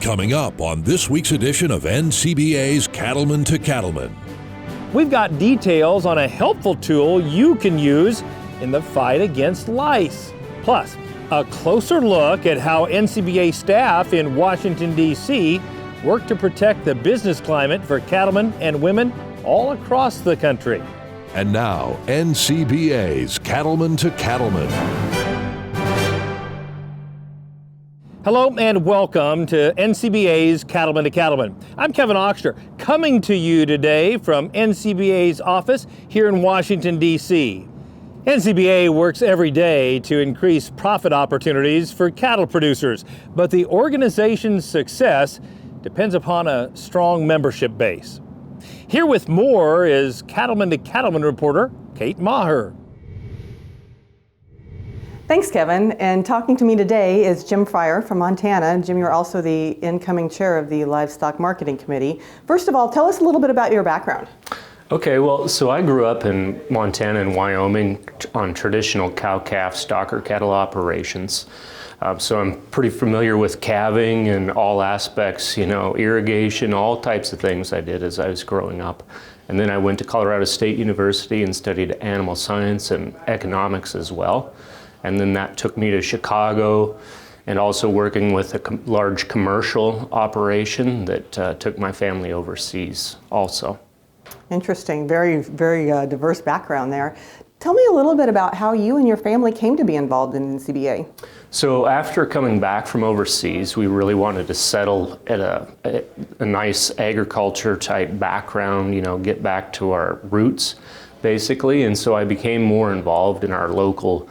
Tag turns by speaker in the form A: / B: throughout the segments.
A: Coming up on this week's edition of NCBA's Cattlemen to Cattlemen.
B: We've got details on a helpful tool you can use in the fight against lice. Plus, a closer look at how NCBA staff in Washington, D.C. work to protect the business climate for cattlemen and women all across the country.
A: And now, NCBA's Cattlemen to Cattlemen.
B: Hello and welcome to NCBA's Cattlemen to Cattlemen. I'm Kevin Oxter, coming to you today from NCBA's office here in Washington, D.C. NCBA works every day to increase profit opportunities for cattle producers, but the organization's success depends upon a strong membership base. Here with more is Cattlemen to Cattlemen reporter Kate Maher.
C: Thanks, Kevin. And talking to me today is Jim Fryer from Montana. Jim, you're also the incoming chair of the Livestock Marketing Committee. First of all, tell us a little bit about your background.
D: Okay, well, so I grew up in Montana and Wyoming on traditional cow-calf stocker cattle operations. So I'm pretty familiar with calving and all aspects, irrigation, all types of things I did as I was growing up. And then I went to Colorado State University and studied animal science and economics as well. And then that took me to Chicago and also working with a large commercial operation that took my family overseas also.
C: Interesting, very, very diverse background there. Tell me a little bit about how you and your family came to be involved in NCBA.
D: So after coming back from overseas, we really wanted to settle at a nice agriculture type background, get back to our roots basically. And so I became more involved in our local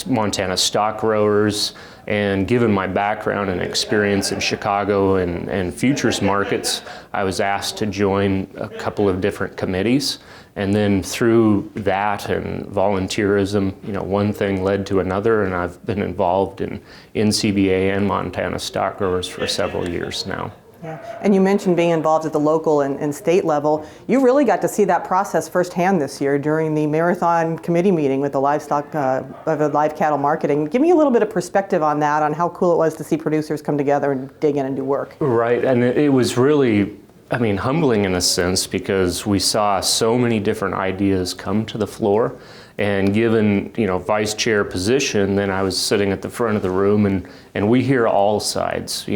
D: Montana stock growers, and given my background and experience in Chicago and futures markets, I was asked to join a couple of different committees. And then through that and volunteerism, one thing led to another, and I've been involved in NCBA and Montana stock growers for several years now.
C: Yeah. And you mentioned being involved at the local and state level. You really got to see that process firsthand this year during the marathon committee meeting with the live cattle marketing. Give me a little bit of perspective on that, on how cool it was to see producers come together and dig in and do work.
D: Right, and it was really, humbling in a sense, because we saw so many different ideas come to the floor. And given, vice chair position, then I was sitting at the front of the room and we hear all sides.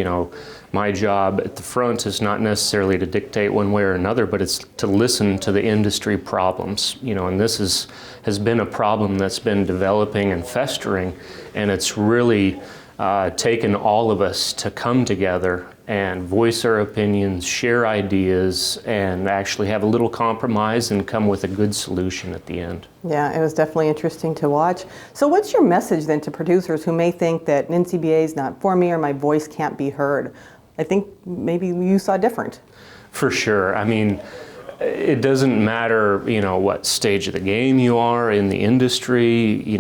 D: My job at the front is not necessarily to dictate one way or another, but it's to listen to the industry problems. And this has been a problem that's been developing and festering, and it's really taken all of us to come together and voice our opinions, share ideas, and actually have a little compromise and come with a good solution at the end.
C: Yeah, it was definitely interesting to watch. So what's your message then to producers who may think that NCBA is not for me or my voice can't be heard? I think maybe you saw different.
D: For sure. It doesn't matter, what stage of the game you are in the industry,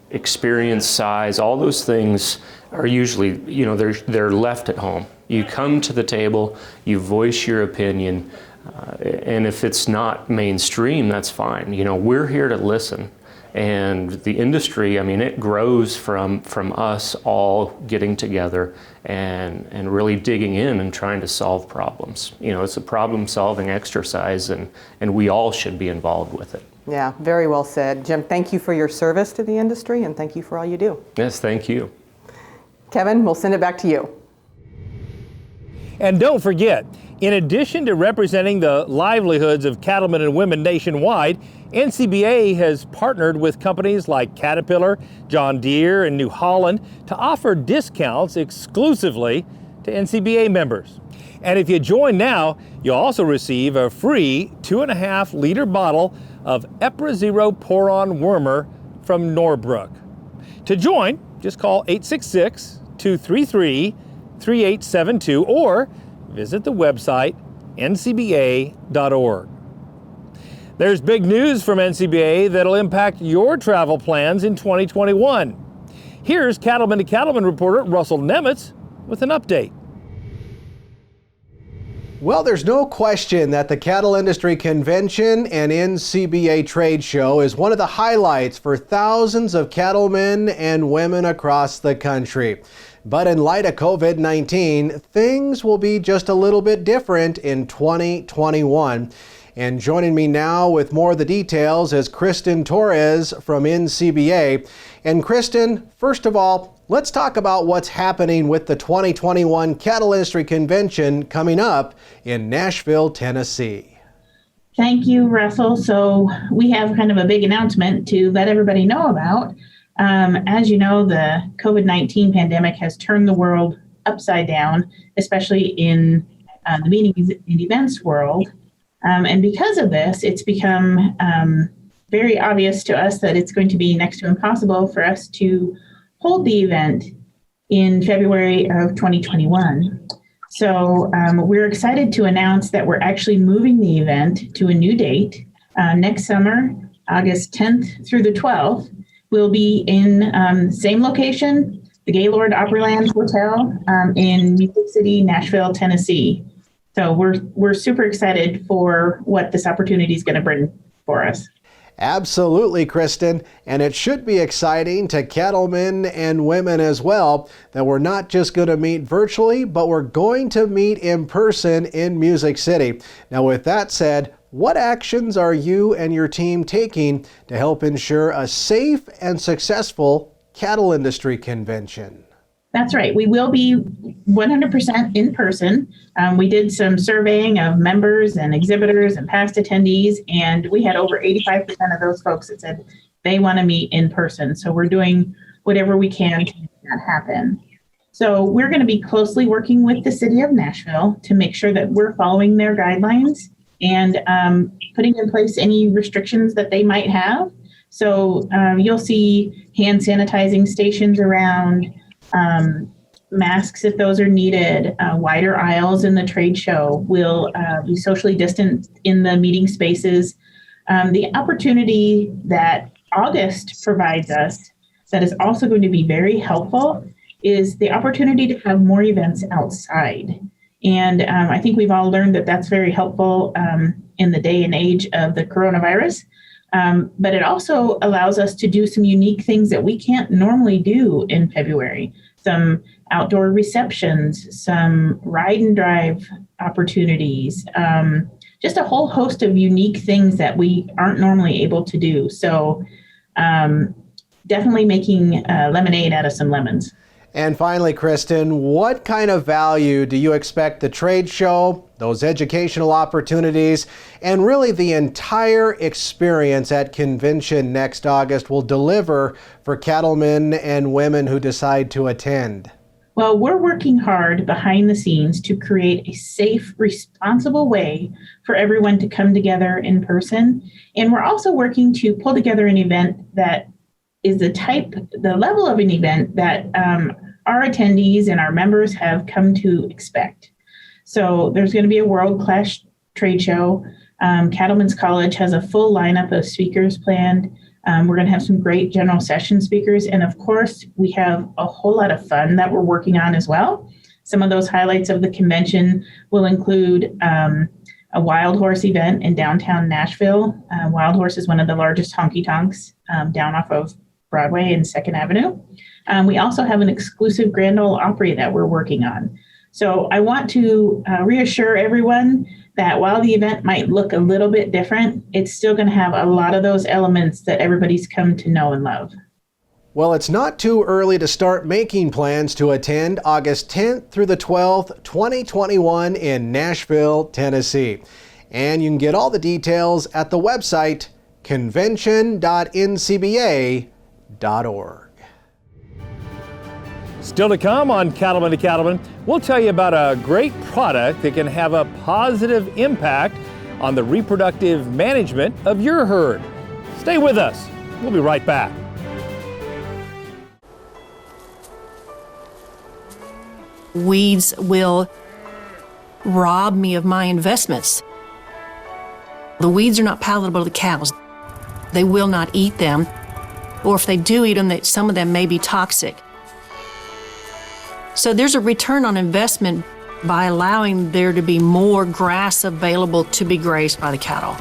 D: experience, size, all those things are usually, they're left at home. You come to the table, you voice your opinion, and if it's not mainstream, that's fine. We're here to listen. And the industry, it grows from us all getting together and really digging in and trying to solve problems. It's a problem-solving exercise, and we all should be involved with it.
C: Yeah, very well said. Jim, thank you for your service to the industry, and thank you for all you do.
D: Yes, thank you.
C: Kevin, we'll send it back to you.
B: And don't forget, in addition to representing the livelihoods of cattlemen and women nationwide, NCBA has partnered with companies like Caterpillar, John Deere, and New Holland to offer discounts exclusively to NCBA members. And if you join now, you'll also receive a free 2.5-liter bottle of Ebaugh Zero Pour-On Wormer from Norbrook. To join, just call 866-233-3872 or visit the website ncba.org. There's big news from NCBA that'll impact your travel plans in 2021. Here's Cattlemen to Cattlemen reporter Russell Nemitz with an update.
E: Well, there's no question that the Cattle Industry Convention and NCBA Trade Show is one of the highlights for thousands of cattlemen and women across the country. But in light of COVID-19, things will be just a little bit different in 2021. And joining me now with more of the details is Kristen Torres from NCBA. And Kristen, first of all, let's talk about what's happening with the 2021 Cattle Industry Convention coming up in Nashville, Tennessee.
F: Thank you, Russell. So we have kind of a big announcement to let everybody know about. As you know, the COVID-19 pandemic has turned the world upside down, especially in the meetings and events world. And because of this, it's become very obvious to us that it's going to be next to impossible for us to hold the event in February of 2021. So we're excited to announce that we're actually moving the event to a new date. Next summer, August 10th through the 12th, we'll be in same location, the Gaylord Opryland Hotel in Music City, Nashville, Tennessee. So we're super excited for what this opportunity is going to bring for us.
E: Absolutely, Kristen. And it should be exciting to cattlemen and women as well that we're not just going to meet virtually, but we're going to meet in person in Music City. Now, with that said, what actions are you and your team taking to help ensure a safe and successful cattle industry convention?
F: That's right. We will be 100% in person. We did some surveying of members and exhibitors and past attendees, and we had over 85% of those folks that said they want to meet in person. So we're doing whatever we can to make that happen. So we're going to be closely working with the city of Nashville to make sure that we're following their guidelines and putting in place any restrictions that they might have. So you'll see hand sanitizing stations around, masks if those are needed, wider aisles in the trade show. We'll be socially distant in the meeting spaces. The opportunity that August provides us that is also going to be very helpful is the opportunity to have more events outside. And I think we've all learned that that's very helpful in the day and age of the coronavirus. But it also allows us to do some unique things that we can't normally do in February. Some outdoor receptions, some ride and drive opportunities, just a whole host of unique things that we aren't normally able to do. So definitely making lemonade out of some lemons.
E: And finally, Kristen, what kind of value do you expect the trade show, those educational opportunities, and really the entire experience at convention next August will deliver for cattlemen and women who decide to attend?
F: Well, we're working hard behind the scenes to create a safe, responsible way for everyone to come together in person. And we're also working to pull together an event that is the level of an event that our attendees and our members have come to expect. So there's going to be a world-class trade show. Cattlemen's College has a full lineup of speakers planned. We're going to have some great general session speakers. And of course, we have a whole lot of fun that we're working on as well. Some of those highlights of the convention will include a wild horse event in downtown Nashville. Wild Horse is one of the largest honky-tonks down off of Broadway and 2nd Avenue. We also have an exclusive Grand Ole Opry that we're working on. So I want to reassure everyone that while the event might look a little bit different, it's still going to have a lot of those elements that everybody's come to know and love.
E: Well, it's not too early to start making plans to attend August 10th through the 12th, 2021 in Nashville, Tennessee. And you can get all the details at the website convention.ncba.org.
B: Still to come on Cattlemen to Cattlemen, we'll tell you about a great product that can have a positive impact on the reproductive management of your herd. Stay with us. We'll be right back.
G: Weeds will rob me of my investments. The weeds are not palatable to cows. They will not eat them, or if they do eat them, some of them may be toxic. So there's a return on investment by allowing there to be more grass available to be grazed by the cattle.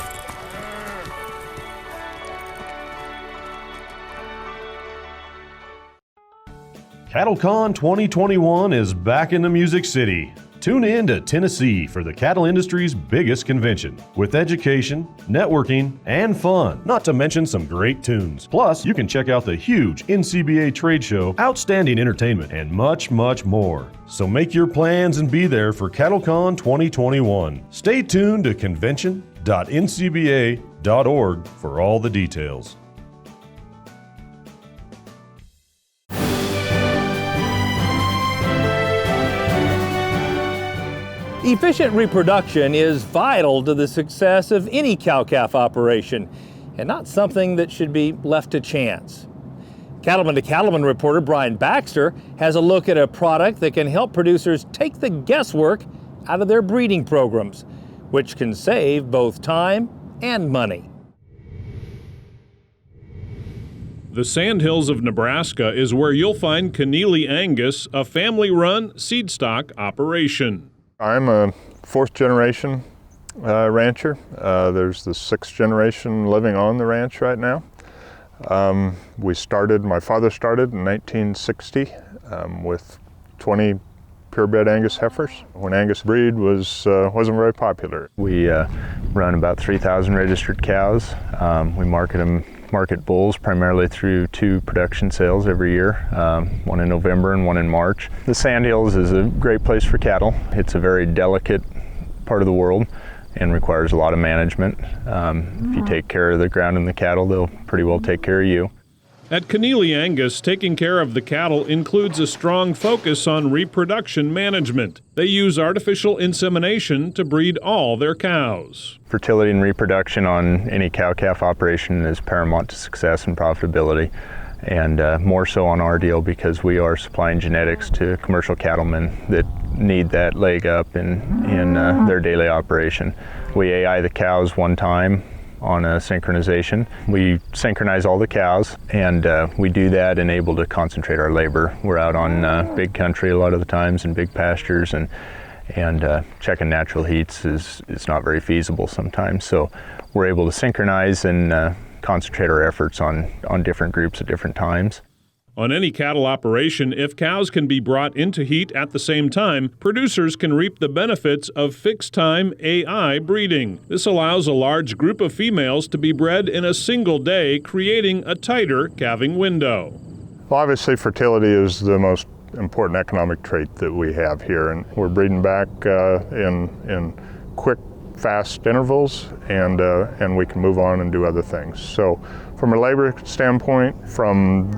H: CattleCon 2021 is back in the Music City. Tune in to Tennessee for the cattle industry's biggest convention, with education, networking, and fun, not to mention some great tunes. Plus, you can check out the huge NCBA trade show, outstanding entertainment, and much, much more. So make your plans and be there for CattleCon 2021. Stay tuned to convention.ncba.org for all the details.
B: Efficient reproduction is vital to the success of any cow-calf operation, and not something that should be left to chance. Cattlemen to Cattlemen reporter Brian Baxter has a look at a product that can help producers take the guesswork out of their breeding programs, which can save both time and money.
I: The Sandhills of Nebraska is where you'll find Keneally Angus, a family-run seed stock operation.
J: I'm a fourth generation rancher. There's the sixth generation living on the ranch right now. My father started in 1960 with 20 purebred Angus heifers when Angus breed wasn't very popular. We run about 3,000 registered cows. We market bulls primarily through 2 production sales every year, one in November and one in March. The Sandhills is a great place for cattle. It's a very delicate part of the world and requires a lot of management. If you take care of the ground and the cattle, they'll pretty well take care of you.
I: At Keneally Angus, taking care of the cattle includes a strong focus on reproduction management. They use artificial insemination to breed all their cows.
J: Fertility and reproduction on any cow-calf operation is paramount to success and profitability, and more so on our deal because we are supplying genetics to commercial cattlemen that need that leg up in their daily operation. We AI the cows one time on a synchronization. We synchronize all the cows, and we do that and able to concentrate our labor. We're out on big country a lot of the times and big pastures, and checking natural heats is not very feasible sometimes. So we're able to synchronize and concentrate our efforts on different groups at different times.
I: On any cattle operation, if cows can be brought into heat at the same time, producers can reap the benefits of fixed-time AI breeding. This allows a large group of females to be bred in a single day, creating a tighter calving window.
J: Well, obviously fertility is the most important economic trait that we have here, and we're breeding back in quick, fast intervals, and we can move on and do other things. So from a labor standpoint, from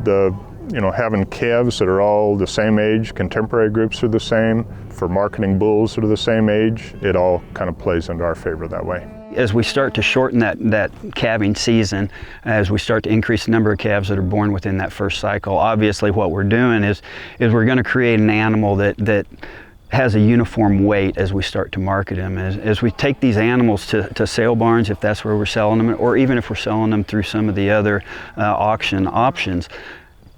J: having calves that are all the same age, contemporary groups are the same, for marketing bulls that are the same age, it all kind of plays into our favor that way.
K: As we start to shorten that calving season, as we start to increase the number of calves that are born within that first cycle, obviously what we're doing is we're going to create an animal that has a uniform weight as we start to market them. As we take these animals to sale barns, if that's where we're selling them, or even if we're selling them through some of the other auction options,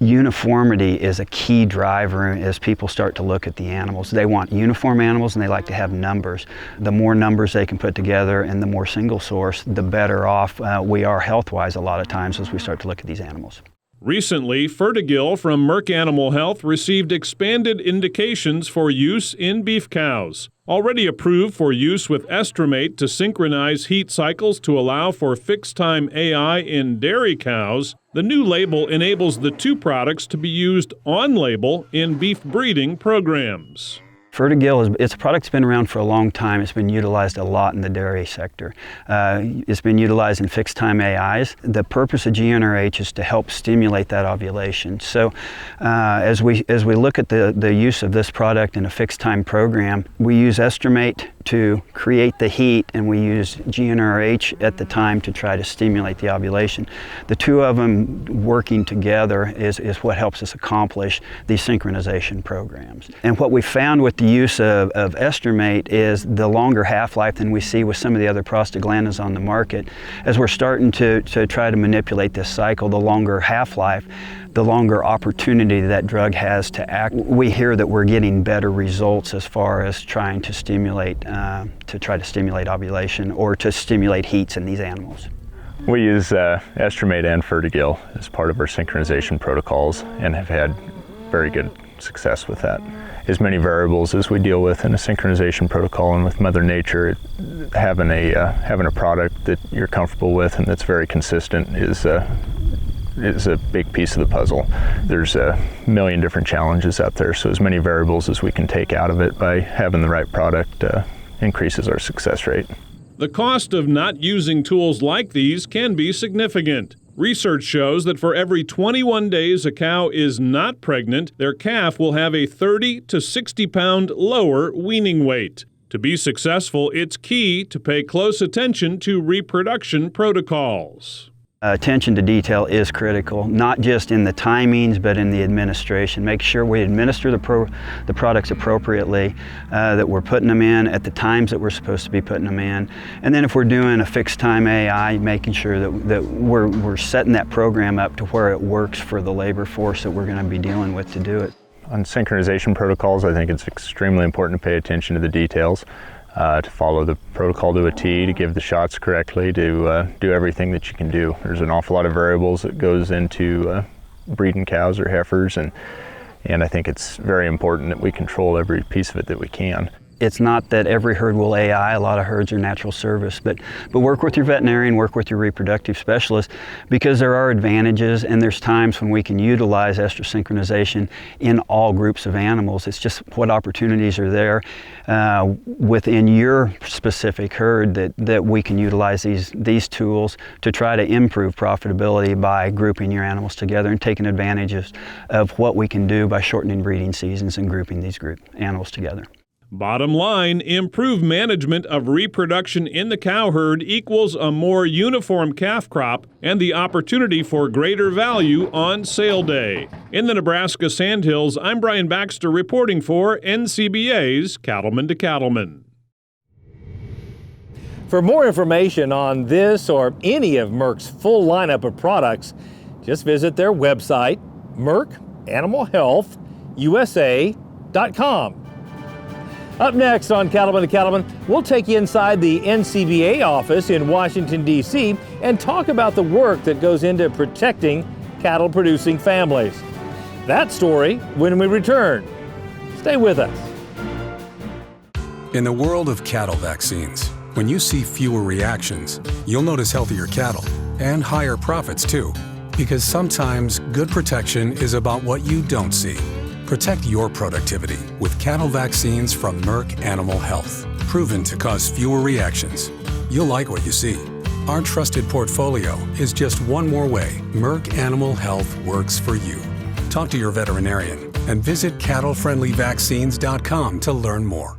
K: uniformity is a key driver as people start to look at the animals. They want uniform animals and they like to have numbers. The more numbers they can put together and the more single source, the better off we are health-wise a lot of times as we start to look at these animals.
I: Recently, Fertigil from Merck Animal Health received expanded indications for use in beef cows. Already approved for use with Estramate to synchronize heat cycles to allow for fixed-time AI in dairy cows, the new label enables the 2 products to be used on-label in beef breeding programs.
K: Fertigil, it's a product that's been around for a long time. It's been utilized a lot in the dairy sector. It's been utilized in fixed-time AIs. The purpose of GnRH is to help stimulate that ovulation. So as we look at the use of this product in a fixed-time program, we use Estramate to create the heat, and we use GnRH at the time to try to stimulate the ovulation. The 2 of them working together is what helps us accomplish these synchronization programs. And what we found with the use of Estramate is the longer half-life than we see with some of the other prostaglandins on the market. As we're starting to try to manipulate this cycle, the longer half-life, the longer opportunity that drug has to act. We hear that we're getting better results as far as trying to stimulate, ovulation or to stimulate heats in these animals.
J: We use Estramate and Fertigil as part of our synchronization protocols and have had very good success with that. As many variables as we deal with in a synchronization protocol and with Mother Nature, having a product that you're comfortable with and that's very consistent is a big piece of the puzzle. There's a million different challenges out there, so as many variables as we can take out of it by having the right product increases our success rate.
I: The cost of not using tools like these can be significant. Research shows that for every 21 days a cow is not pregnant, their calf will have a 30 to 60 pound lower weaning weight. To be successful, it's key to pay close attention to reproduction protocols.
K: Attention to detail is critical, not just in the timings, but in the administration. Make sure we administer the products appropriately, that we're putting them in at the times that we're supposed to be putting them in. And then if we're doing a fixed time AI, making sure that we're setting that program up to where it works for the labor force that we're going to be dealing with to do it.
J: On synchronization protocols, I think it's extremely important to pay attention to the details. To follow the protocol to a T, to give the shots correctly, to do everything that you can do. There's an awful lot of variables that goes into breeding cows or heifers, and I think it's very important that we control every piece of it that we can.
K: It's not that every herd will AI, a lot of herds are natural service, but work with your veterinarian, work with your reproductive specialist, because there are advantages and there's times when we can utilize estrus synchronization in all groups of animals. It's just what opportunities are there within your specific herd that we can utilize these tools to try to improve profitability by grouping your animals together and taking advantage of what we can do by shortening breeding seasons and grouping these animals together.
I: Bottom line, improved management of reproduction in the cow herd equals a more uniform calf crop and the opportunity for greater value on sale day. In the Nebraska Sandhills, I'm Brian Baxter reporting for NCBA's Cattlemen to Cattlemen.
B: For more information on this or any of Merck's full lineup of products, just visit their website, mercanimalhealthusa.com. Up next on Cattlemen to Cattlemen, we'll take you inside the NCBA office in Washington, D.C. and talk about the work that goes into protecting cattle-producing families. That story when we return. Stay with us.
L: In the world of cattle vaccines, when you see fewer reactions, you'll notice healthier cattle and higher profits too. Because sometimes good protection is about what you don't see. Protect your productivity with cattle vaccines from Merck Animal Health. Proven to cause fewer reactions. You'll like what you see. Our trusted portfolio is just one more way Merck Animal Health works for you. Talk to your veterinarian and visit cattlefriendlyvaccines.com to learn more.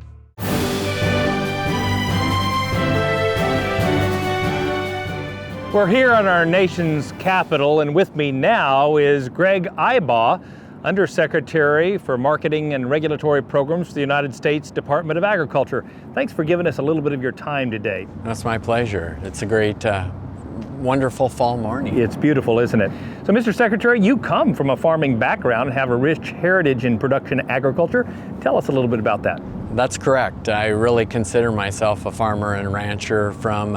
B: We're here in our nation's capital, and with me now is Greg Ebaugh, Undersecretary for Marketing and Regulatory Programs for the United States Department of Agriculture. Thanks for giving us a little bit of your time today.
M: That's my pleasure. It's a great, wonderful fall morning.
B: It's beautiful, isn't it? So, Mr. Secretary, you come from a farming background and have a rich heritage in production agriculture. Tell us a little bit about that.
M: That's correct. I really consider myself a farmer and rancher from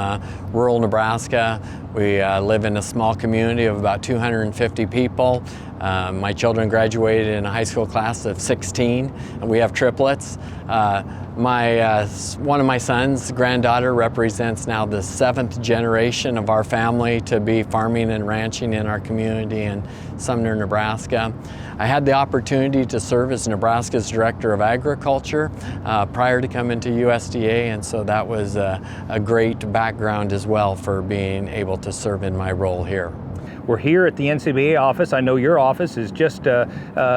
M: rural Nebraska. We live in a small community of about 250 people. My children graduated in a high school class of 16, and we have triplets. One of my sons' granddaughter represents now the 7th generation of our family to be farming and ranching in our community in Sumner, Nebraska. I had the opportunity to serve as Nebraska's Director of Agriculture prior to coming to USDA, and so that was a great background as well for being able to serve in my role here.
B: We're here at the NCBA office. I know your office is just a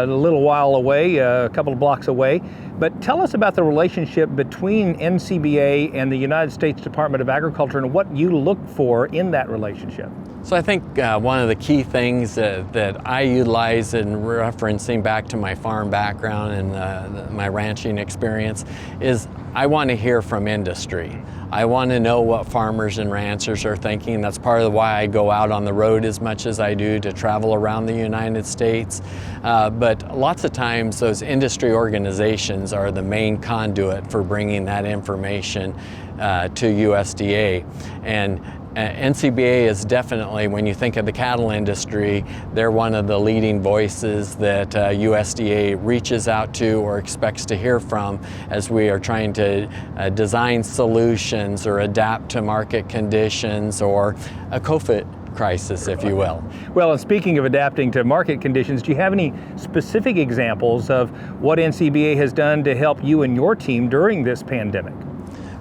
B: little while away, a couple of blocks away. But tell us about the relationship between NCBA and the United States Department of Agriculture and what you look for in that relationship.
M: So I think one of the key things that I utilize in referencing back to my farm background and my ranching experience is I want to hear from industry. I want to know what farmers and ranchers are thinking. That's part of why I go out on the road as much as I do to travel around the United States. But lots of times those industry organizations are the main conduit for bringing that information to USDA. And NCBA is definitely, when you think of the cattle industry, they're one of the leading voices that USDA reaches out to or expects to hear from as we are trying to design solutions or adapt to market conditions or a COVID crisis, if you will.
B: Well, and speaking of adapting to market conditions, do you have any specific examples of what NCBA has done to help you and your team during this pandemic?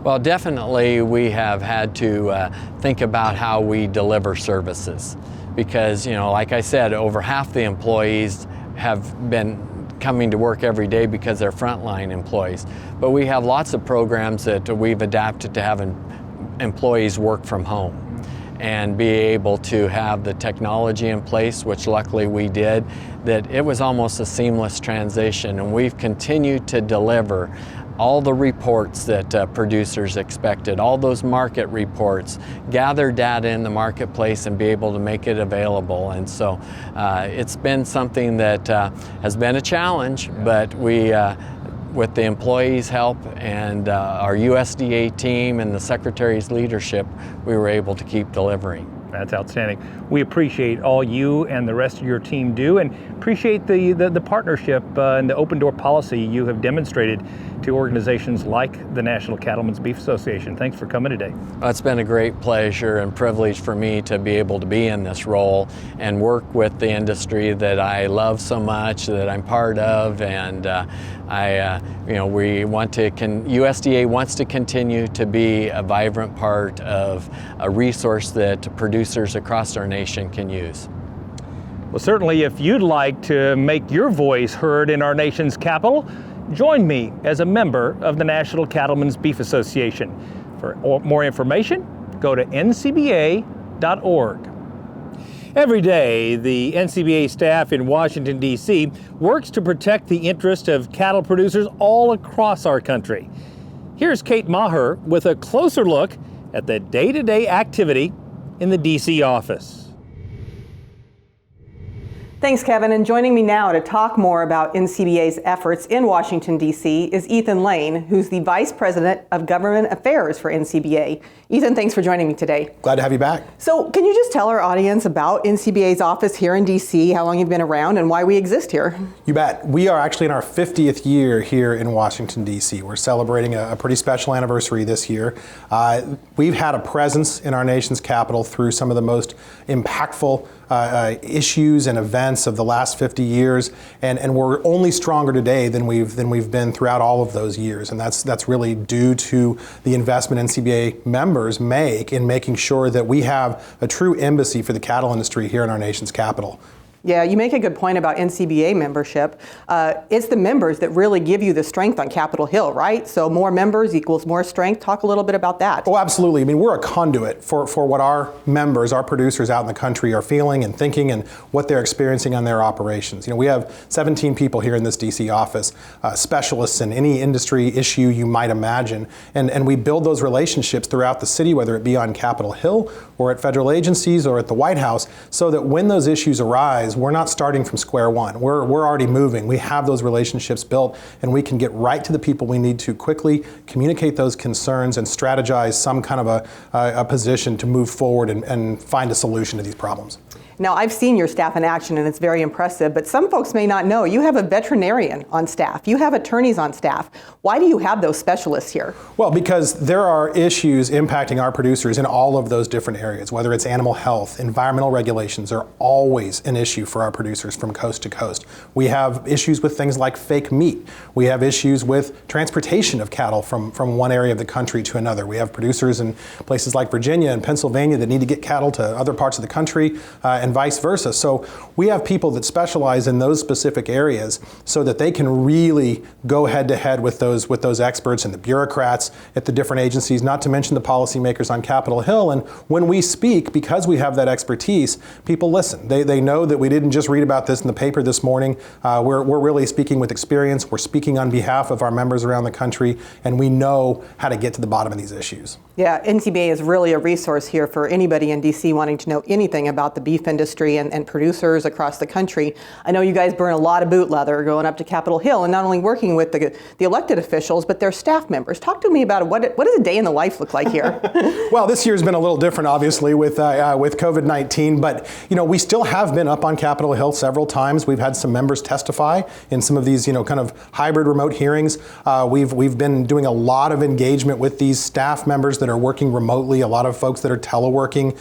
M: Well, definitely we have had to think about how we deliver services because, like I said, over half the employees have been coming to work every day because they're frontline employees. But we have lots of programs that we've adapted to having employees work from home and be able to have the technology in place, which luckily we did, that it was almost a seamless transition, and we've continued to deliver all the reports that producers expected, all those market reports, gather data in the marketplace and be able to make it available. And so it's been something that has been a challenge, but we, with the employees' help and our USDA team and the Secretary's leadership, we were able to keep delivering.
B: That's outstanding. We appreciate all you and the rest of your team do, and appreciate the partnership and the open door policy you have demonstrated to organizations like the National Cattlemen's Beef Association. Thanks for coming today.
M: It's been a great pleasure and privilege for me to be able to be in this role and work with the industry that I love so much, that I'm part of, and we want to. USDA wants to continue to be a vibrant part of a resource that producers across our nation can use.
B: Well, certainly, if you'd like to make your voice heard in our nation's capital, join me as a member of the National Cattlemen's Beef Association. For more information, go to ncba.org. Every day, the NCBA staff in Washington, D.C. works to protect the interest of cattle producers all across our country. Here's Kate Maher with a closer look at the day-to-day activity in the D.C. office.
C: Thanks, Kevin. And joining me now to talk more about NCBA's efforts in Washington, D.C. is Ethan Lane, who's the Vice President of Government Affairs for NCBA. Ethan, thanks for joining me today.
N: Glad to have you back.
C: So can you just tell our audience about NCBA's office here in D.C., how long you've been around, and why we exist here?
N: You bet. We are actually in our 50th year here in Washington, D.C. We're celebrating a pretty special anniversary this year. We've had a presence in our nation's capital through some of the most impactful issues and events of the last 50 years, and we're only stronger today than we've been throughout all of those years, and that's really due to the investment NCBA members make in making sure that we have a true embassy for the cattle industry here in our nation's capital.
C: Yeah, you make a good point about NCBA membership. It's the members that really give you the strength on Capitol Hill, right? So more members equals more strength. Talk a little bit about that.
N: Oh, absolutely. I mean, we're a conduit for what our members, our producers out in the country are feeling and thinking and what they're experiencing on their operations. We have 17 people here in this DC office, specialists in any industry issue you might imagine. And we build those relationships throughout the city, whether it be on Capitol Hill or at federal agencies or at the White House, so that when those issues arise, we're not starting from square one. We're already moving. We have those relationships built, and we can get right to the people we need to quickly communicate those concerns and strategize some kind of a position to move forward and find a solution to these problems.
C: Now, I've seen your staff in action, and it's very impressive, but some folks may not know you have a veterinarian on staff. You have attorneys on staff. Why do you have those specialists here?
N: Well, because there are issues impacting our producers in all of those different areas, whether it's animal health, environmental regulations are always an issue for our producers from coast to coast. We have issues with things like fake meat. We have issues with transportation of cattle from one area of the country to another. We have producers in places like Virginia and Pennsylvania that need to get cattle to other parts of the country, and vice versa. So we have people that specialize in those specific areas so that they can really go head to head with those experts and the bureaucrats at the different agencies, not to mention the policymakers on Capitol Hill. And when we speak, because we have that expertise, people listen. They know that we didn't just read about this in the paper this morning. We're really speaking with experience. We're speaking on behalf of our members around the country, and we know how to get to the bottom of these issues.
C: Yeah, NCBA is really a resource here for anybody in DC wanting to know anything about the beef industry and producers across the country. I know you guys burn a lot of boot leather going up to Capitol Hill and not only working with the elected officials, but their staff members. Talk to me about what does a day in the life look like here?
N: Well, this year's been a little different, obviously, with COVID-19, but we still have been up on Capitol Hill several times. We've had some members testify in some of these, kind of hybrid remote hearings. We've been doing a lot of engagement with these staff members that are working remotely, a lot of folks that are teleworking.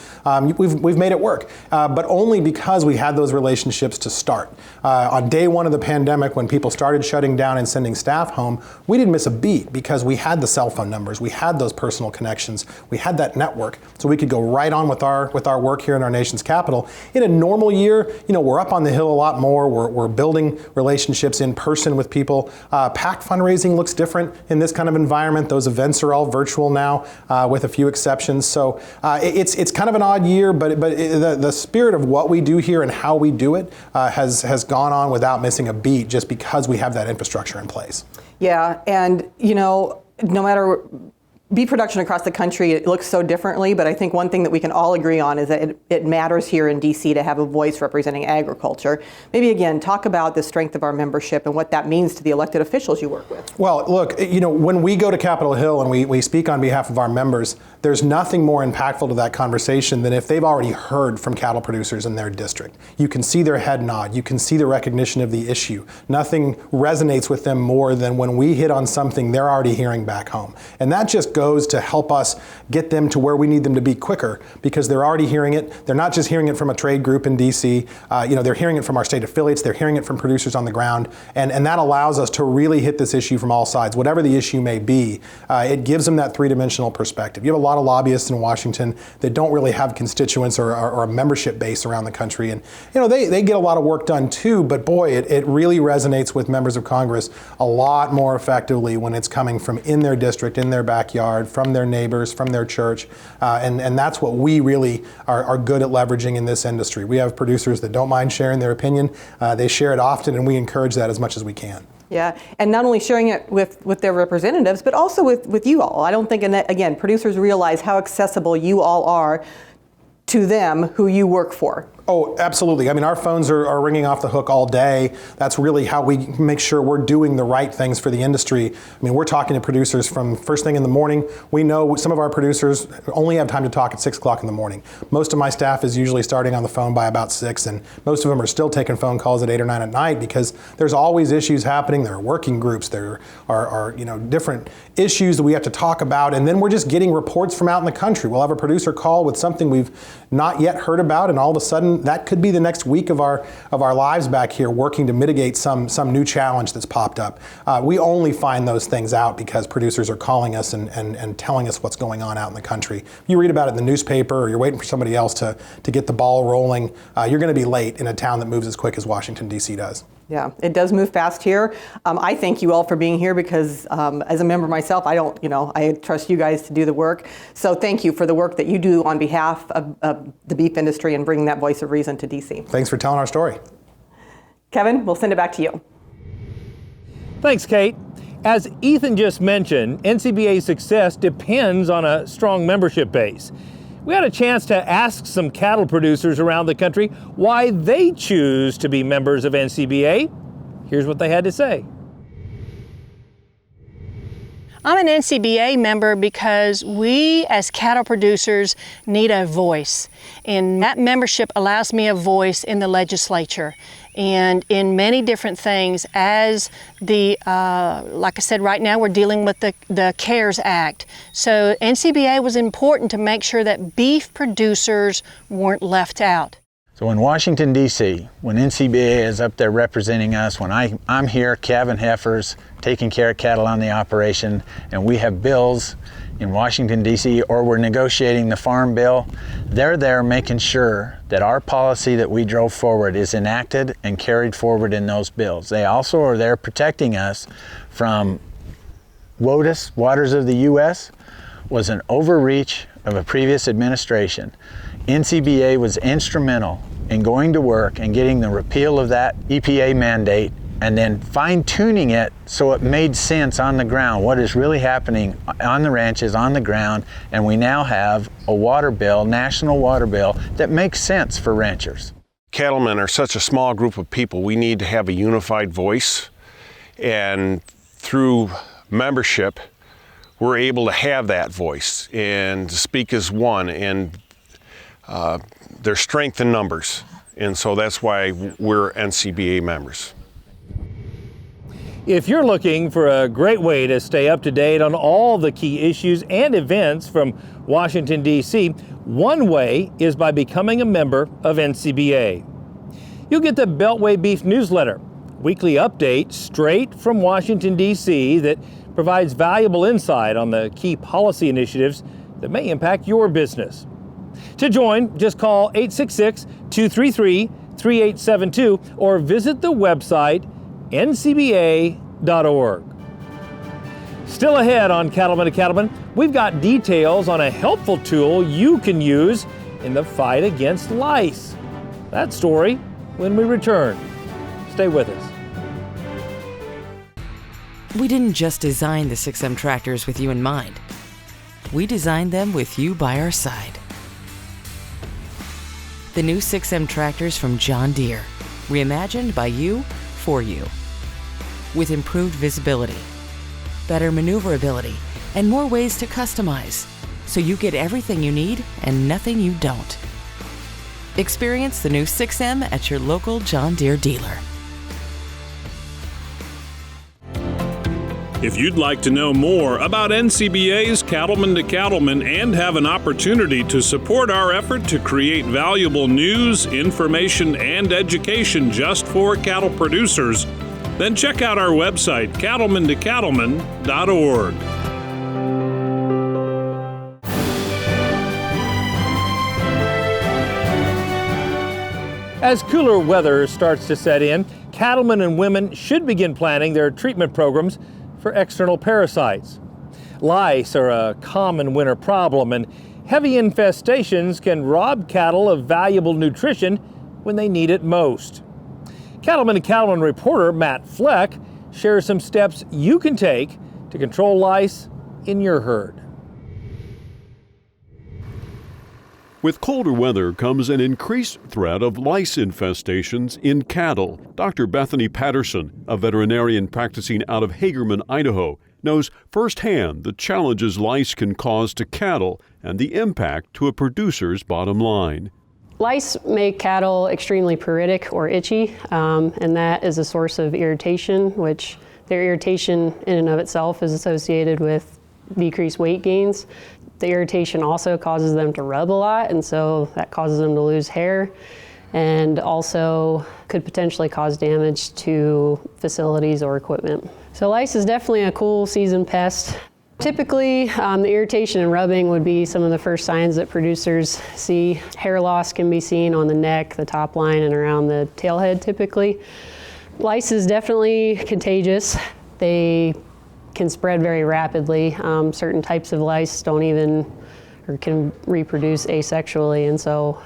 N: We've made it work, but only because we had those relationships to start. On day one of the pandemic, when people started shutting down and sending staff home, we didn't miss a beat because we had the cell phone numbers, we had those personal connections, we had that network, so we could go right on with our work here in our nation's capital. In a normal year, we're up on the Hill a lot more. We're building relationships in person with people. PAC fundraising looks different in this kind of environment. Those events are all virtual now, with a few exceptions. So it's kind of an odd year, but the spirit of what we do here and how we do it has gone on without missing a beat, just because we have that infrastructure in place.
C: Yeah, and no matter beef production across the country, it looks so differently, but I think one thing that we can all agree on is that it matters here in DC to have a voice representing agriculture. Maybe again, talk about the strength of our membership and what that means to the elected officials you work with.
N: Well, look, when we go to Capitol Hill and we speak on behalf of our members, there's nothing more impactful to that conversation than if they've already heard from cattle producers in their district. You can see their head nod. You can see the recognition of the issue. Nothing resonates with them more than when we hit on something they're already hearing back home. And that just goes to help us get them to where we need them to be quicker, because they're already hearing it. They're not just hearing it from a trade group in DC. They're hearing it from our state affiliates. They're hearing it from producers on the ground. And that allows us to really hit this issue from all sides. Whatever the issue may be, it gives them that three-dimensional perspective. You have a lot of lobbyists in Washington that don't really have constituents or a membership base around the country. And they get a lot of work done too, but boy, it really resonates with members of Congress a lot more effectively when it's coming from in their district, in their backyard, from their neighbors, from their church, and that's what we really are good at leveraging in this industry. We have producers that don't mind sharing their opinion. They share it often, and we encourage that as much as we can.
C: Yeah, and not only sharing it with their representatives, but also with you all. I don't think, again, producers realize how accessible you all are to them who you work for.
N: Oh, absolutely. I mean, our phones are ringing off the hook all day. That's really how we make sure we're doing the right things for the industry. I mean, we're talking to producers from first thing in the morning. We know some of our producers only have time to talk at 6 o'clock in the morning. Most of my staff is usually starting on the phone by about 6, and most of them are still taking phone calls at 8 or 9 at night, because there's always issues happening. There are working groups. There are different issues that we have to talk about, and then we're just getting reports from out in the country. We'll have a producer call with something we've not yet heard about, and all of a sudden that could be the next week of our lives back here, working to mitigate some new challenge that's popped up. We only find those things out because producers are calling us and telling us what's going on out in the country. You read about it in the newspaper, or you're waiting for somebody else to get the ball rolling, you're going to be late in a town that moves as quick as Washington, D.C. does.
C: Yeah, it does move fast here. I thank you all for being here, because as a member myself, I trust you guys to do the work. So thank you for the work that you do on behalf of the beef industry and bringing that voice of reason to DC.
N: Thanks for telling our story.
C: Kevin, we'll send it back to you.
B: Thanks, Kate. As Ethan just mentioned, NCBA's success depends on a strong membership base. We had a chance to ask some cattle producers around the country why they choose to be members of NCBA. Here's what they had to say.
G: I'm an NCBA member because we as cattle producers need a voice, and that membership allows me a voice in the legislature and in many different things. As like I said, right now we're dealing with the CARES Act. So NCBA was important to make sure that beef producers weren't left out.
O: So in Washington, D.C., when NCBA is up there representing us, when I'm here calving heifers, taking care of cattle on the operation, and we have bills in Washington, D.C., or we're negotiating the farm bill, they're there making sure that our policy that we drove forward is enacted and carried forward in those bills. They also are there protecting us from WOTUS, Waters of the U.S., was an overreach of a previous administration. NCBA was instrumental in going to work and getting the repeal of that EPA mandate and then fine-tuning it so it made sense on the ground, what is really happening on the ranches, on the ground, and we now have a water bill, national water bill, that makes sense for ranchers.
P: Cattlemen are such a small group of people. We need to have a unified voice, and through membership, we're able to have that voice and to speak as one, and there's strength in numbers, and so that's why we're NCBA members.
B: If you're looking for a great way to stay up to date on all the key issues and events from Washington, D.C., one way is by becoming a member of NCBA. You'll get the Beltway Beef newsletter, weekly update straight from Washington, D.C. that provides valuable insight on the key policy initiatives that may impact your business. To join, just call 866-233-3872 or visit the website ncba.org. Still ahead on Cattlemen to Cattlemen, we've got details on a helpful tool you can use in the fight against lice. That story when we return. Stay with us.
Q: We didn't just design the 6M tractors with you in mind. We designed them with you by our side. The new 6M tractors from John Deere, reimagined by you, for you. With improved visibility, better maneuverability, and more ways to customize, so you get everything you need and nothing you don't. Experience the new 6M at your local John Deere dealer.
I: If you'd like to know more about NCBA's Cattlemen to Cattlemen and have an opportunity to support our effort to create valuable news, information, and education just for cattle producers, then check out our website, cattlementocattlemen.org.
B: As cooler weather starts to set in, cattlemen and women should begin planning their treatment programs for external parasites. Lice are a common winter problem, and heavy infestations can rob cattle of valuable nutrition when they need it most. Cattlemen to Cattlemen reporter Matt Fleck shares some steps you can take to control lice in your herd.
H: With colder weather comes an increased threat of lice infestations in cattle. Dr. Bethany Patterson, a veterinarian practicing out of Hagerman, Idaho, knows firsthand the challenges lice can cause to cattle and the impact to a producer's bottom line.
R: Lice make cattle extremely pruritic or itchy, and that is a source of irritation, which their irritation in and of itself is associated with decreased weight gains. The irritation also causes them to rub a lot, and so that causes them to lose hair, and also could potentially cause damage to facilities or equipment. So lice is definitely a cool season pest. Typically, the irritation and rubbing would be some of the first signs that producers see. Hair loss can be seen on the neck, the top line, and around the tailhead typically. Lice is definitely contagious. They can spread very rapidly. Certain types of lice don't even or can reproduce asexually, and so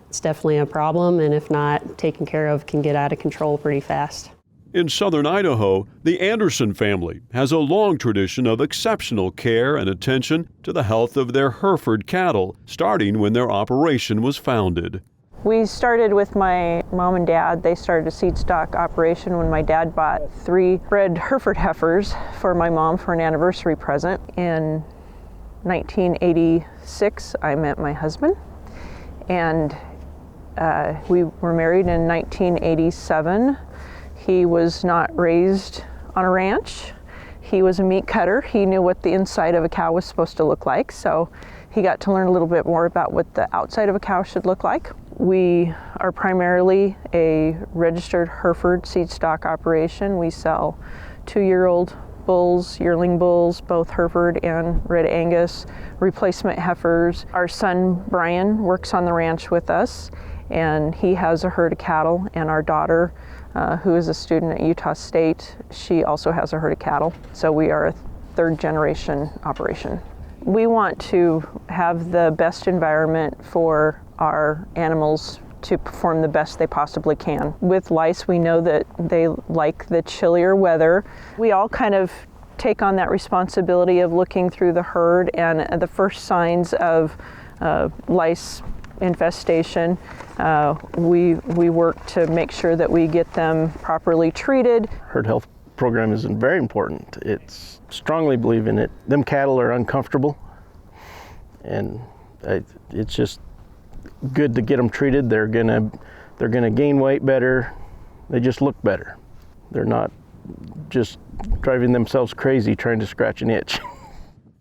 R: it's definitely a problem, and if not taken care of, can get out of control pretty fast.
H: In southern Idaho, the Anderson family has a long tradition of exceptional care and attention to the health of their Hereford cattle, starting when their operation was founded.
S: We started with my mom and dad. They started a seed stock operation when my dad bought 3 bred Hereford heifers for my mom for an anniversary present. In 1986, I met my husband, and we were married in 1987. He was not raised on a ranch. He was a meat cutter. He knew what the inside of a cow was supposed to look like, so he got to learn a little bit more about what the outside of a cow should look like. We are primarily a registered Hereford seed stock operation. We sell 2-year-old bulls, yearling bulls, both Hereford and Red Angus, replacement heifers. Our son Brian works on the ranch with us, and he has a herd of cattle, and our daughter, who is a student at Utah State, she also has a herd of cattle. So we are a 3rd generation operation. We want to have the best environment for our animals to perform the best they possibly can. With lice, we know that they like the chillier weather. We all kind of take on that responsibility of looking through the herd, and the first signs of lice infestation, we work to make sure that we get them properly treated.
T: Herd health program is very important. It's strongly believe in it. Them cattle are uncomfortable, and it's just good to get them treated. They're gonna gain weight better. They just look better. They're not just driving themselves crazy trying to scratch an itch.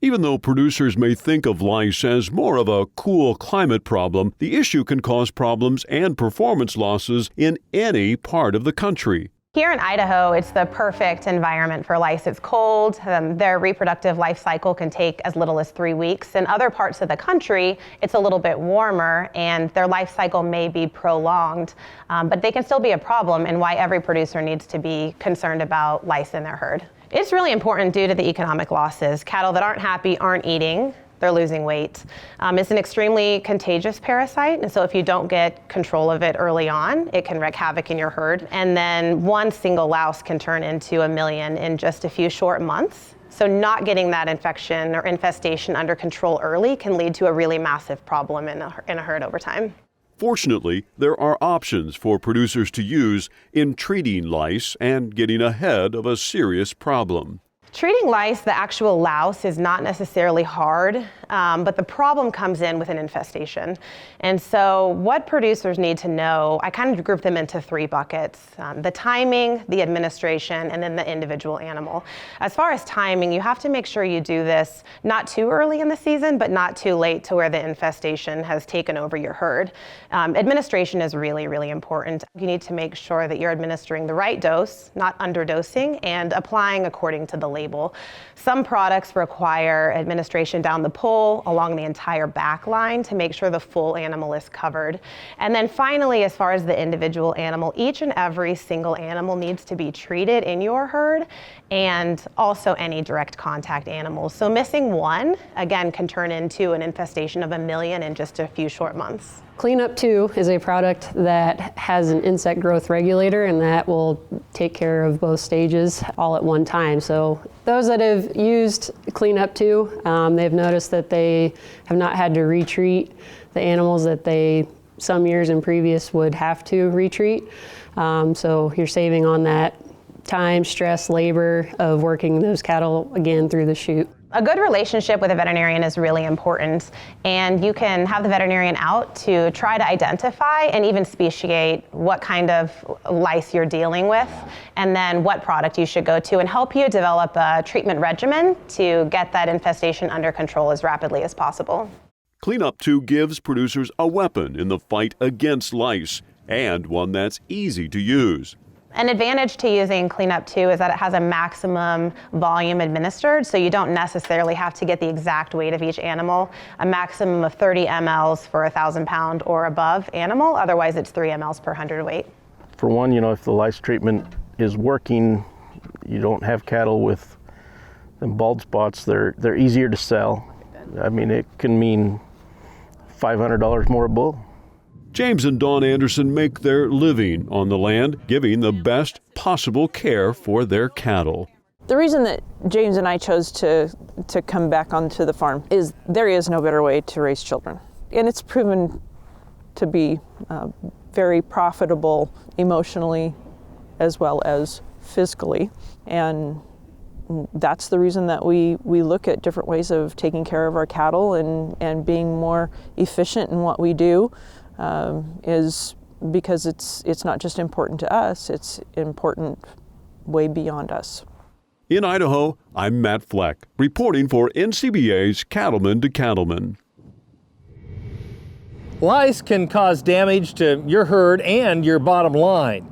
A: Even though producers may think of lice as more of a cool climate problem, the issue can cause problems and performance losses in any part of the country.
U: Here in Idaho, it's the perfect environment for lice. It's cold. Their reproductive life cycle can take as little as 3 weeks. In other parts of the country, it's a little bit warmer and their life cycle may be prolonged, but they can still be a problem, and why every producer needs to be concerned about lice in their herd. It's really important due to the economic losses. Cattle that aren't happy aren't eating. They're losing weight. It's an extremely contagious parasite, and so if you don't get control of it early on, it can wreak havoc in your herd. And then one single louse can turn into 1 million in just a few short months. So not getting that infection or infestation under control early can lead to a really massive problem in a herd over time.
A: Fortunately, there are options for producers to use in treating lice and getting ahead of a serious problem.
U: Treating lice, the actual louse, is not necessarily hard, but the problem comes in with an infestation. And so what producers need to know, I kind of group them into 3 buckets: the timing, the administration, and then the individual animal. As far as timing, you have to make sure you do this not too early in the season, but not too late to where the infestation has taken over your herd. Administration is really, really important. You need to make sure that you're administering the right dose, not underdosing, and applying according to the label. Some products require administration down the pole along the entire back line to make sure the full animal is covered. And then finally, as far as the individual animal, each and every single animal needs to be treated in your herd, and also any direct contact animals. So missing one, again, can turn into an infestation of 1 million in just a few short months.
R: Cleanup 2 is a product that has an insect growth regulator, and that will take care of both stages all at one time. So those that have used Cleanup 2, they've noticed that they have not had to retreat the animals that they, some years in previous, would have to retreat. So you're saving on that time, stress, labor of working those cattle again through the chute.
U: A good relationship with a veterinarian is really important, and you can have the veterinarian out to try to identify and even speciate what kind of lice you're dealing with, and then what product you should go to, and help you develop a treatment regimen to get that infestation under control as rapidly as possible.
A: Cleanup 2 gives producers a weapon in the fight against lice, and one that's easy to use.
U: An advantage to using Cleanup 2 is that it has a maximum volume administered, so you don't necessarily have to get the exact weight of each animal. A maximum of 30 mLs for a 1,000-pound or above animal, otherwise it's 3 mLs per hundredweight.
T: For one, if the lice treatment is working, you don't have cattle with them bald spots. They're easier to sell. I mean, it can mean $500 more a bull.
A: James and Dawn Anderson make their living on the land, giving the best possible care for their cattle.
S: The reason that James and I chose to come back onto the farm is there is no better way to raise children. And it's proven to be very profitable emotionally as well as physically. And that's the reason that we look at different ways of taking care of our cattle and being more efficient in what we do. Is because it's not just important to us, it's important way beyond us.
A: In Idaho, I'm Matt Fleck, reporting for NCBA's Cattlemen to Cattlemen.
B: Lice can cause damage to your herd and your bottom line.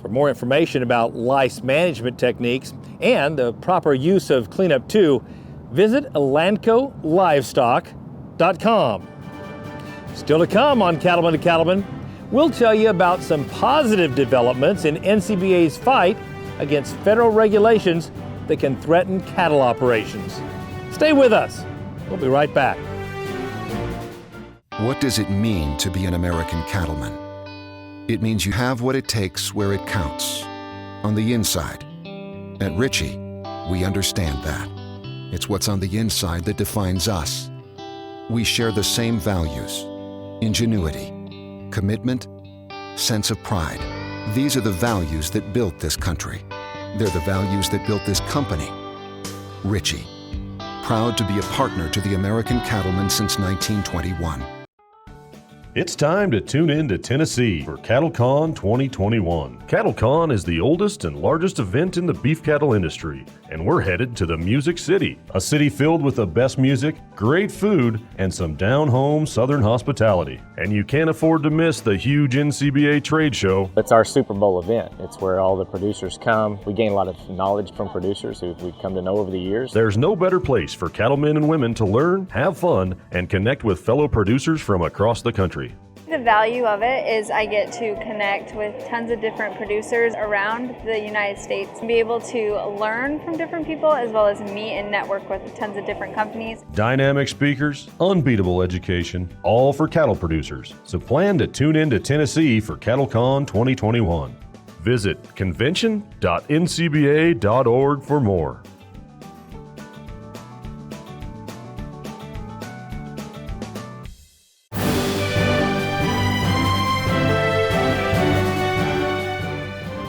B: For more information about lice management techniques and the proper use of Cleanup 2, visit elanco-livestock.com. Still to come on Cattlemen to Cattlemen, we'll tell you about some positive developments in NCBA's fight against federal regulations that can threaten cattle operations. Stay with us. We'll be right back.
V: What does it mean to be an American cattleman?
D: It means you have what it takes where it counts, on the inside. At Ritchie, we understand that. It's what's on the inside that defines us. We share the same values: ingenuity, commitment, sense of pride. These are the values that built this country. They're the values that built this company. Ritchie, proud to be a partner to the American cattlemen since 1921.
H: It's time to tune in to Tennessee for CattleCon 2021. CattleCon is the oldest and largest event in the beef cattle industry, and we're headed to the Music City, a city filled with the best music, great food, and some down-home Southern hospitality. And you can't afford to miss the huge NCBA trade show.
V: It's our Super Bowl event. It's where all the producers come. We gain a lot of knowledge from producers who we've come to know over the years.
H: There's no better place for cattlemen and women to learn, have fun, and connect with fellow producers from across the country.
W: The value of it is I get to connect with tons of different producers around the United States and be able to learn from different people as well as meet and network with tons of different companies.
H: Dynamic speakers, unbeatable education, all for cattle producers. So plan to tune in to Tennessee for CattleCon 2021. Visit convention.ncba.org for more.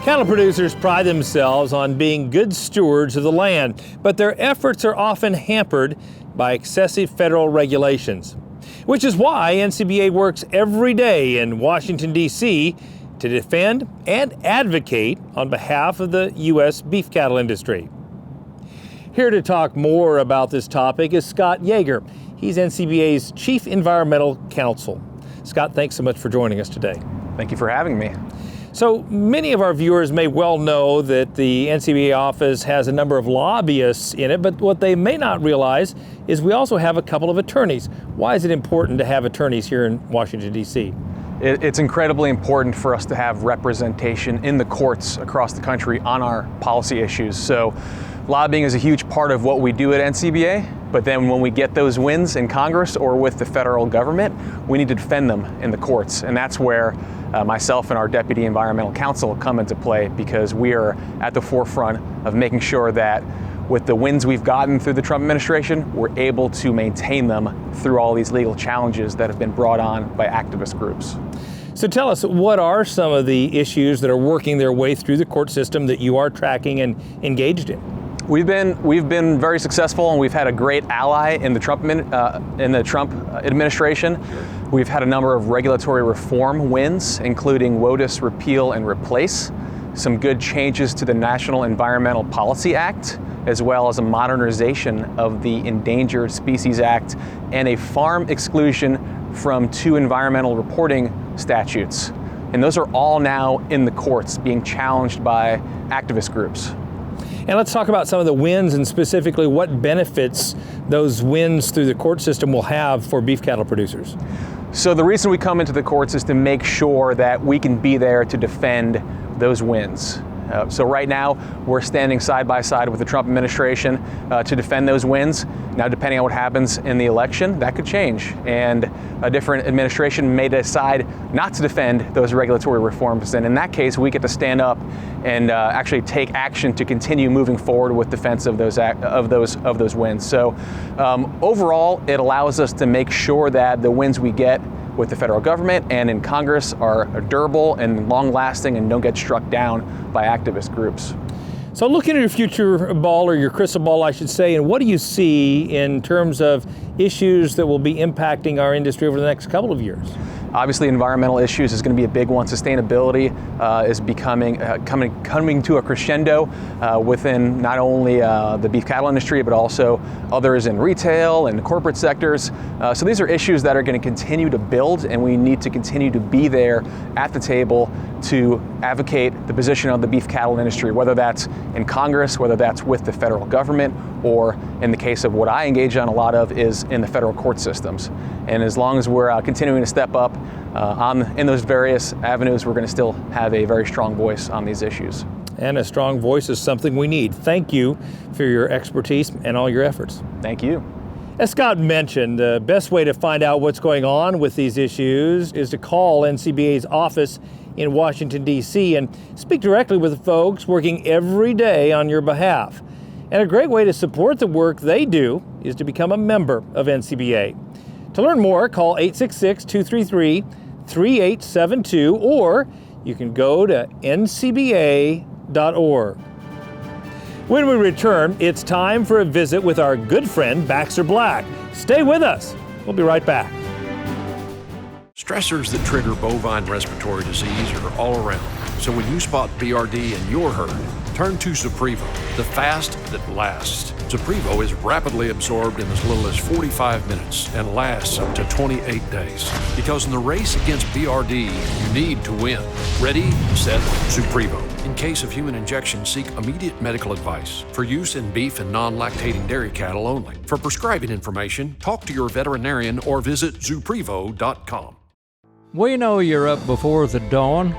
B: Cattle producers pride themselves on being good stewards of the land, but their efforts are often hampered by excessive federal regulations, which is why NCBA works every day in Washington, D.C. to defend and advocate on behalf of the U.S. beef cattle industry. Here to talk more about this topic is Scott Yeager. He's NCBA's Chief Environmental Counsel. Scott, thanks so much for joining us today.
X: Thank you for having me.
B: So many of our viewers may well know that the NCBA office has a number of lobbyists in it, but what they may not realize is we also have a couple of attorneys. Why is it important to have attorneys here in Washington, D.C.?
X: It's incredibly important for us to have representation in the courts across the country on our policy issues. So lobbying is a huge part of what we do at NCBA, but then when we get those wins in Congress or with the federal government, we need to defend them in the courts. And that's where myself and our Deputy Environmental Counsel come into play, because we are at the forefront of making sure that with the wins we've gotten through the Trump administration, we're able to maintain them through all these legal challenges that have been brought on by activist groups.
B: So tell us, what are some of the issues that are working their way through the court system that you are tracking and engaged in?
X: We've been very successful, and we've had a great ally in the Trump administration. We've had a number of regulatory reform wins, including WOTUS repeal and replace, some good changes to the National Environmental Policy Act, as well as a modernization of the Endangered Species Act and a farm exclusion from 2 environmental reporting statutes. And those are all now in the courts being challenged by activist groups.
B: And let's talk about some of the wins and specifically what benefits those wins through the court system will have for beef cattle producers.
X: So the reason we come into the courts is to make sure that we can be there to defend those wins. So right now, we're standing side by side with the Trump administration to defend those wins. Now, depending on what happens in the election, that could change. And a different administration may decide not to defend those regulatory reforms. And in that case, we get to stand up and actually take action to continue moving forward with defense of those wins. So overall, it allows us to make sure that the wins we get with the federal government and in Congress are durable and long-lasting and don't get struck down by activist groups.
B: So looking at your future ball, or your crystal ball, I should say, and what do you see in terms of issues that will be impacting our industry over the next couple of years?
X: Obviously, environmental issues is going to be a big one. Sustainability is becoming coming to a crescendo within not only the beef cattle industry, but also others in retail and corporate sectors. So these are issues that are going to continue to build, and we need to continue to be there at the table to advocate the position of the beef cattle industry, whether that's in Congress, whether that's with the federal government, or in the case of what I engage on a lot of is in the federal court systems. And as long as we're continuing to step up in those various avenues, we're going to still have a very strong voice on these issues.
B: And a strong voice is something we need. Thank you for your expertise and all your efforts.
X: Thank you.
B: As Scott mentioned, the best way to find out what's going on with these issues is to call NCBA's office in Washington, D.C., and speak directly with folks working every day on your behalf. And a great way to support the work they do is to become a member of NCBA. To learn more, call 866-233-3872, or you can go to ncba.org. When we return, it's time for a visit with our good friend Baxter Black. Stay with us. We'll be right back.
E: Stressors that trigger bovine respiratory disease are all around. So when you spot BRD in your herd, turn to Zuprevo, the fast that lasts. Zuprevo is rapidly absorbed in as little as 45 minutes and lasts up to 28 days. Because in the race against BRD, you need to win. Ready, set, Zuprevo. In case of human injection, seek immediate medical advice. For use in beef and non-lactating dairy cattle only. For prescribing information, talk to your veterinarian or visit Zuprevo.com.
F: We know you're up before the dawn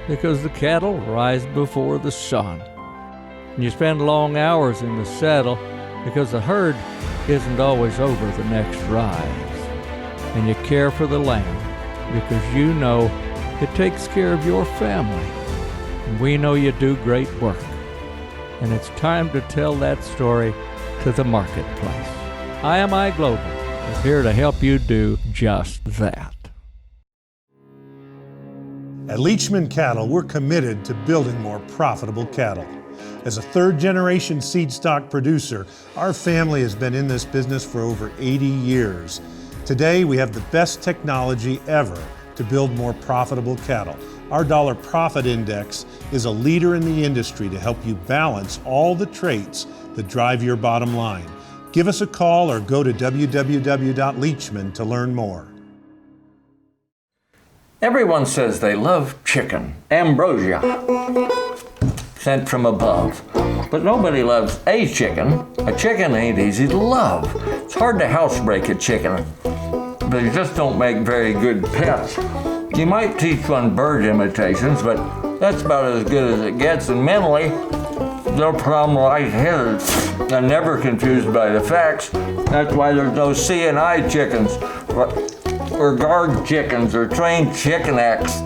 F: because the cattle rise before the sun. And you spend long hours in the saddle because the herd isn't always over the next rise. And you care for the land because you know it takes care of your family. And we know you do great work. And it's time to tell that story to the marketplace. IMI Global is here to help you do just that.
J: At Lichman Cattle, we're committed to building more profitable cattle. As a third-generation seed stock producer, our family has been in this business for over 80 years. Today, we have the best technology ever to build more profitable cattle. Our dollar profit index is a leader in the industry to help you balance all the traits that drive your bottom line. Give us a call or go to www.leachman to learn more.
K: Everyone says they love chicken, ambrosia, sent from above. But nobody loves a chicken. A chicken ain't easy to love. It's hard to housebreak a chicken. They just don't make very good pets. You might teach one bird imitations, but that's about as good as it gets. And mentally, they're plumb lightheaded and never confused by the facts. That's why there's no C&I chickens, or guard chickens, or trained chicken acts.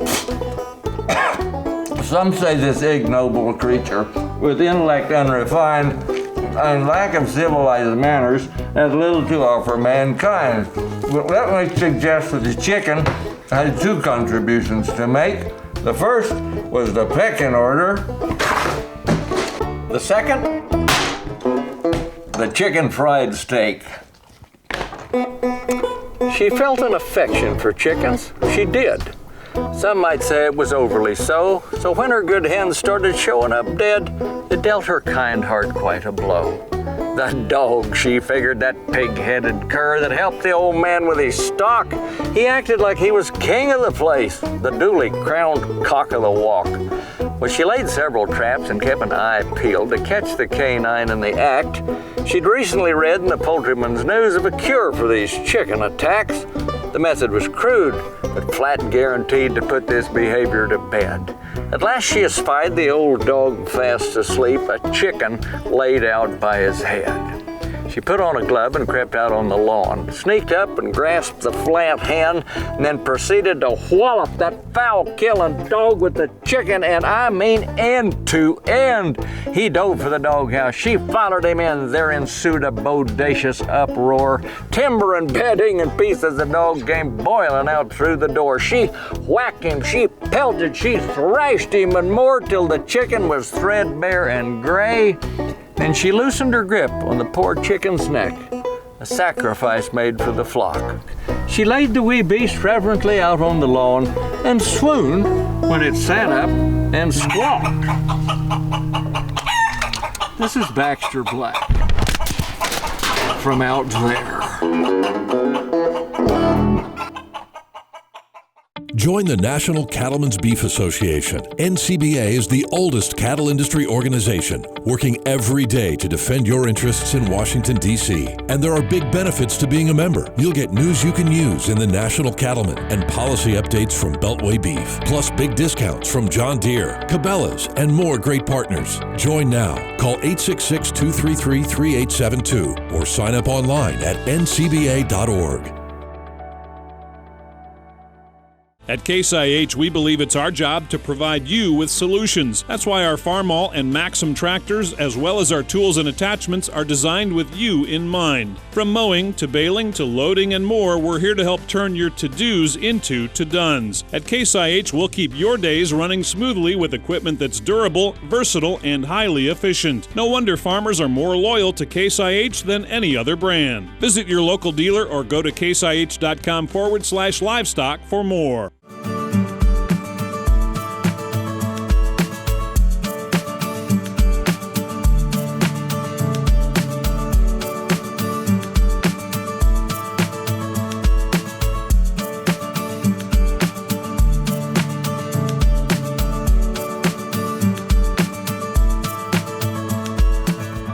K: Some say this ignoble creature, with intellect unrefined and lack of civilized manners, has little to offer mankind. But let me suggest that the chicken had two contributions to make. The first was the pecking order. The second, the chicken fried steak. She felt an affection for chickens. She did. Some might say it was overly so when her good hens started showing up dead, it dealt her kind heart quite a blow. The dog, she figured, that pig-headed cur that helped the old man with his stock. He acted like he was king of the place, the duly crowned cock of the walk. Well, she laid several traps and kept an eye peeled to catch the canine in the act. She'd recently read in the Poultryman's News of a cure for these chicken attacks. The method was crude, but flat guaranteed to put this behavior to bed. At last she espied the old dog fast asleep, a chicken laid out by his head. She put on a glove and crept out on the lawn, sneaked up and grasped the flat hand, and then proceeded to wallop that foul-killing dog with the chicken, and I mean end to end. He dove for the doghouse. She followed him in. There ensued a bodacious uproar. Timber and bedding and pieces of dog came boiling out through the door. She whacked him, she pelted, she thrashed him and more till the chicken was threadbare and gray. Then she loosened her grip on the poor chicken's neck, a sacrifice made for the flock. She laid the wee beast reverently out on the lawn and swooned when it sat up and squawked. This is Baxter Black from out there.
Y: Join the National Cattlemen's Beef Association. NCBA is the oldest cattle industry organization, working every day to defend your interests in Washington, D.C. And there are big benefits to being a member. You'll get news you can use in the National Cattlemen and policy updates from Beltway Beef, plus big discounts from John Deere, Cabela's, and more great partners. Join now. Call 866-233-3872 or sign up online at ncba.org.
I: At Case IH, we believe it's our job to provide you with solutions. That's why our Farmall and Maxim tractors, as well as our tools and attachments, are designed with you in mind. From mowing to baling to loading and more, we're here to help turn your to-dos into to-dones. At Case IH, we'll keep your days running smoothly with equipment that's durable, versatile, and highly efficient. No wonder farmers are more loyal to Case IH than any other brand. Visit your local dealer or go to caseih.com/livestock for more.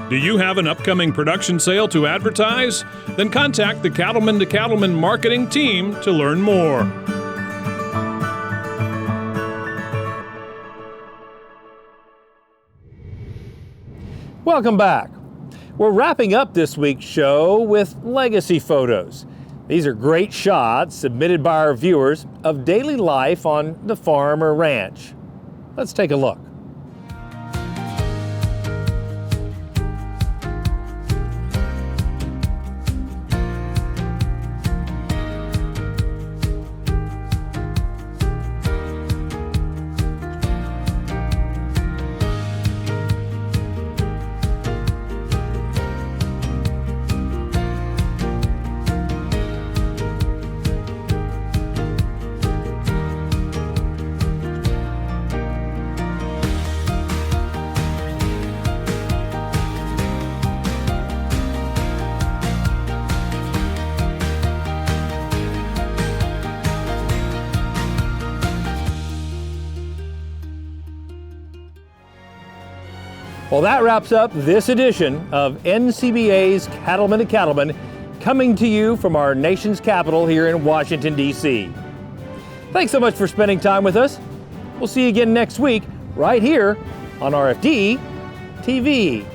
I: Do you have an upcoming production sale to advertise? Then contact the Cattlemen to Cattlemen marketing team to learn more.
B: Welcome back. We're wrapping up this week's show with legacy photos. These are great shots submitted by our viewers of daily life on the farm or ranch. Let's take a look. Well, that wraps up this edition of NCBA's Cattlemen to Cattlemen, coming to you from our nation's capital here in Washington, D.C. Thanks so much for spending time with us. We'll see you again next week right here on RFD TV.